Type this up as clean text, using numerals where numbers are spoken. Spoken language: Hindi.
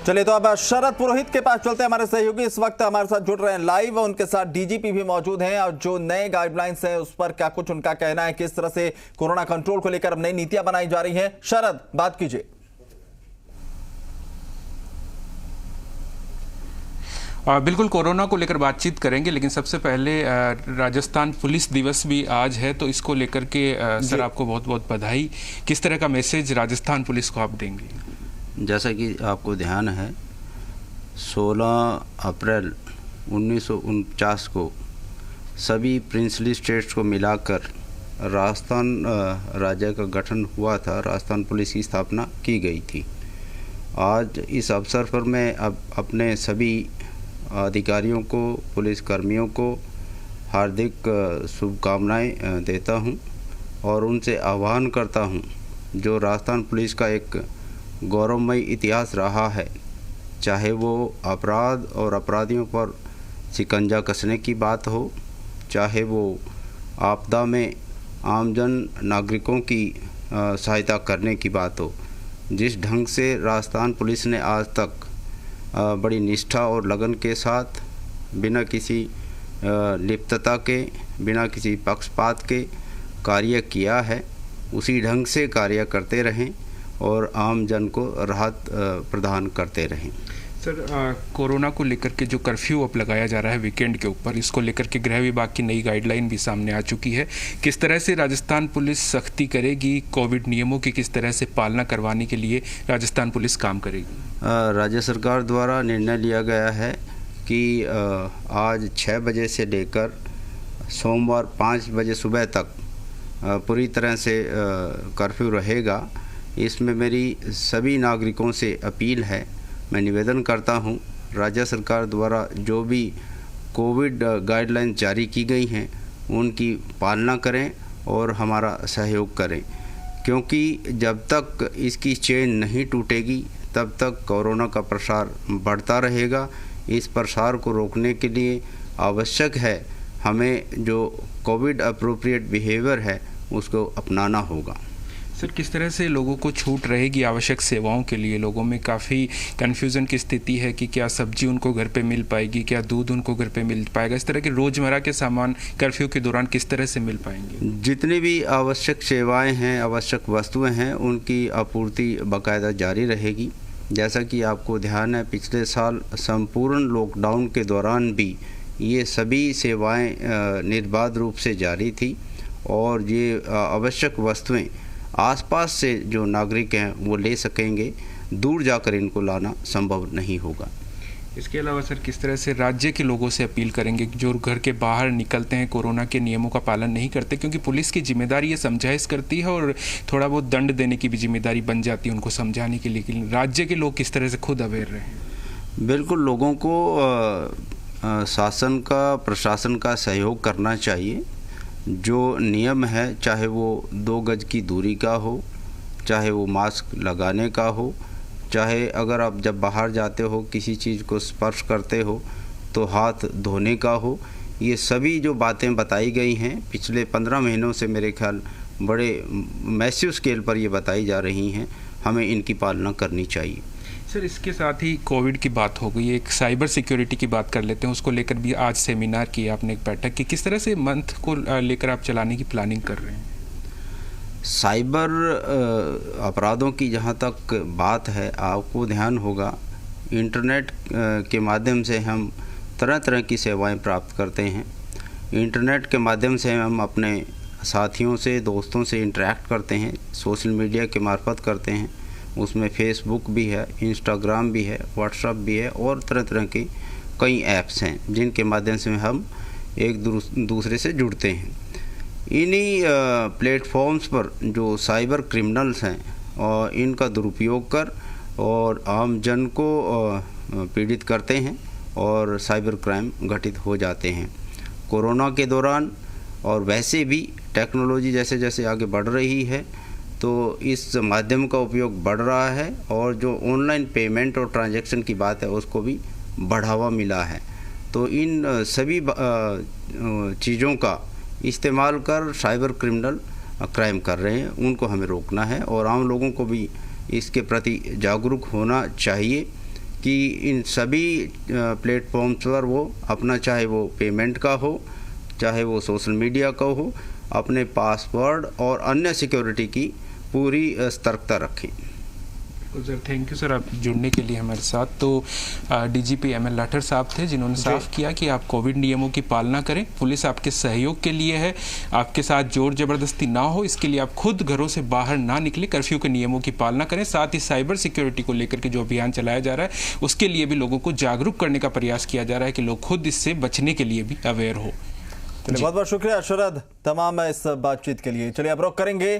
चलिए तो अब शरद पुरोहित के पास चलते हैं। हमारे सहयोगी इस वक्त हमारे साथ जुड़ रहे हैं लाइव, उनके साथ डीजीपी भी मौजूद हैं और जो नए गाइडलाइंस हैं उस पर क्या कुछ उनका कहना है, किस तरह से कोरोना कंट्रोल को लेकर अब नई नीतियां बनाई जा रही हैं। शरद, बात कीजिए। बिल्कुल कोरोना को लेकर बातचीत करेंगे, लेकिन सबसे पहले राजस्थान पुलिस दिवस भी आज है, तो इसको लेकर के सर आपको बहुत बहुत बधाई। किस तरह का मैसेज राजस्थान पुलिस को आप देंगे? जैसा कि आपको ध्यान है, 16 अप्रैल 1949 को सभी प्रिंसली स्टेट्स को मिलाकर राजस्थान राज्य का गठन हुआ था, राजस्थान पुलिस की स्थापना की गई थी। आज इस अवसर पर मैं अब अपने सभी अधिकारियों को, पुलिसकर्मियों को हार्दिक शुभकामनाएं देता हूं और उनसे आह्वान करता हूं, जो राजस्थान पुलिस का एक गौरवमय इतिहास रहा है, चाहे वो अपराध और अपराधियों पर शिकंजा कसने की बात हो, चाहे वो आपदा में आमजन नागरिकों की सहायता करने की बात हो। जिस ढंग से राजस्थान पुलिस ने आज तक बड़ी निष्ठा और लगन के साथ बिना किसी लिप्तता के, बिना किसी पक्षपात के कार्य किया है, उसी ढंग से कार्य करते रहें और आम जन को राहत प्रदान करते रहें। सर, कोरोना को लेकर के जो कर्फ्यू अब लगाया जा रहा है वीकेंड के ऊपर, इसको लेकर के गृह विभाग की नई गाइडलाइन भी सामने आ चुकी है। किस तरह से राजस्थान पुलिस सख्ती करेगी, कोविड नियमों की किस तरह से पालना करवाने के लिए राजस्थान पुलिस काम करेगी? राज्य सरकार द्वारा निर्णय लिया गया है कि आज 6 बजे से लेकर सोमवार 5 बजे सुबह तक पूरी तरह से कर्फ्यू रहेगा। इसमें मेरी सभी नागरिकों से अपील है, मैं निवेदन करता हूं, राज्य सरकार द्वारा जो भी कोविड गाइडलाइन जारी की गई हैं उनकी पालना करें और हमारा सहयोग करें, क्योंकि जब तक इसकी चेन नहीं टूटेगी तब तक कोरोना का प्रसार बढ़ता रहेगा। इस प्रसार को रोकने के लिए आवश्यक है हमें जो कोविड अप्रोप्रिएट बिहेवियर है उसको अपनाना होगा। सर, किस तरह से लोगों को छूट रहेगी आवश्यक सेवाओं के लिए? लोगों में काफ़ी कन्फ्यूज़न की स्थिति है कि क्या सब्जी उनको घर पे मिल पाएगी, क्या दूध उनको घर पे मिल पाएगा, इस तरह के रोज़मर्रा के सामान कर्फ्यू के दौरान किस तरह से मिल पाएंगे? जितनी भी आवश्यक सेवाएं हैं, आवश्यक वस्तुएं हैं, उनकी आपूर्ति बाकायदा जारी रहेगी। जैसा कि आपको ध्यान है, पिछले साल संपूर्ण लॉकडाउन के दौरान भी ये सभी सेवाएँ निर्बाध रूप से जारी थी और ये आवश्यक वस्तुएँ आसपास से जो नागरिक हैं वो ले सकेंगे, दूर जाकर इनको लाना संभव नहीं होगा। इसके अलावा सर, किस तरह से राज्य के लोगों से अपील करेंगे जो घर के बाहर निकलते हैं, कोरोना के नियमों का पालन नहीं करते, क्योंकि पुलिस की जिम्मेदारी ये समझाइश करती है और थोड़ा बहुत दंड देने की भी जिम्मेदारी बन जाती है उनको समझाने के लिए, राज्य के लोग किस तरह से खुद अवेयर रहें? बिल्कुल, लोगों को शासन का, प्रशासन का सहयोग करना चाहिए। जो नियम है, चाहे वो 2 गज की दूरी का हो, चाहे वो मास्क लगाने का हो, चाहे अगर आप जब बाहर जाते हो किसी चीज़ को स्पर्श करते हो तो हाथ धोने का हो, ये सभी जो बातें बताई गई हैं पिछले 15 महीनों से मेरे ख्याल बड़े मैसिव स्केल पर ये बताई जा रही हैं, हमें इनकी पालना करनी चाहिए। सर, इसके साथ ही कोविड की बात हो गई, एक साइबर सिक्योरिटी की बात कर लेते हैं। उसको लेकर भी आज सेमिनार की आपने, एक बैठक की, किस तरह से मंथ को लेकर आप चलाने की प्लानिंग कर रहे हैं? साइबर अपराधों की जहाँ तक बात है, आपको ध्यान होगा इंटरनेट के माध्यम से हम तरह तरह की सेवाएं प्राप्त करते हैं। इंटरनेट के माध्यम से हम अपने साथियों से, दोस्तों से इंटरेक्ट करते हैं, सोशल मीडिया के मार्फत करते हैं। उसमें फेसबुक भी है, इंस्टाग्राम भी है, व्हाट्सएप भी है और तरह तरह के कई ऐप्स हैं जिनके माध्यम से हम एक दूसरे से जुड़ते हैं। इन्हीं प्लेटफॉर्म्स पर जो साइबर क्रिमिनल्स हैं और इनका दुरुपयोग कर और आम जन को पीड़ित करते हैं और साइबर क्राइम घटित हो जाते हैं। कोरोना के दौरान और वैसे भी टेक्नोलॉजी जैसे जैसे आगे बढ़ रही है तो इस माध्यम का उपयोग बढ़ रहा है और जो ऑनलाइन पेमेंट और ट्रांजैक्शन की बात है उसको भी बढ़ावा मिला है। तो इन सभी चीज़ों का इस्तेमाल कर साइबर क्रिमिनल क्राइम कर रहे हैं, उनको हमें रोकना है और आम लोगों को भी इसके प्रति जागरूक होना चाहिए कि इन सभी प्लेटफॉर्म्स पर वो अपना, चाहे वो पेमेंट का हो, चाहे वो सोशल मीडिया का हो, अपने पासवर्ड और अन्य सिक्योरिटी की पूरी सतर्कता रखें। सर थैंक यू सर, आप जुड़ने के लिए हमारे साथ। तो डीजीपी एमएल लाठर साहब थे जिन्होंने साफ किया कि आप कोविड नियमों की पालना करें, पुलिस आपके सहयोग के लिए है, आपके साथ जोर जबरदस्ती ना हो, इसके लिए आप खुद घरों से बाहर ना निकले, कर्फ्यू के नियमों की पालना करें। साथ ही साइबर सिक्योरिटी को लेकर के जो अभियान चलाया जा रहा है उसके लिए भी लोगों को जागरूक करने का प्रयास किया जा रहा है कि लोग खुद इससे बचने के लिए भी अवेयर हो। बहुत बहुत शुक्रिया शरद तमाम इस बातचीत के लिए। चलिए अब रुख करेंगे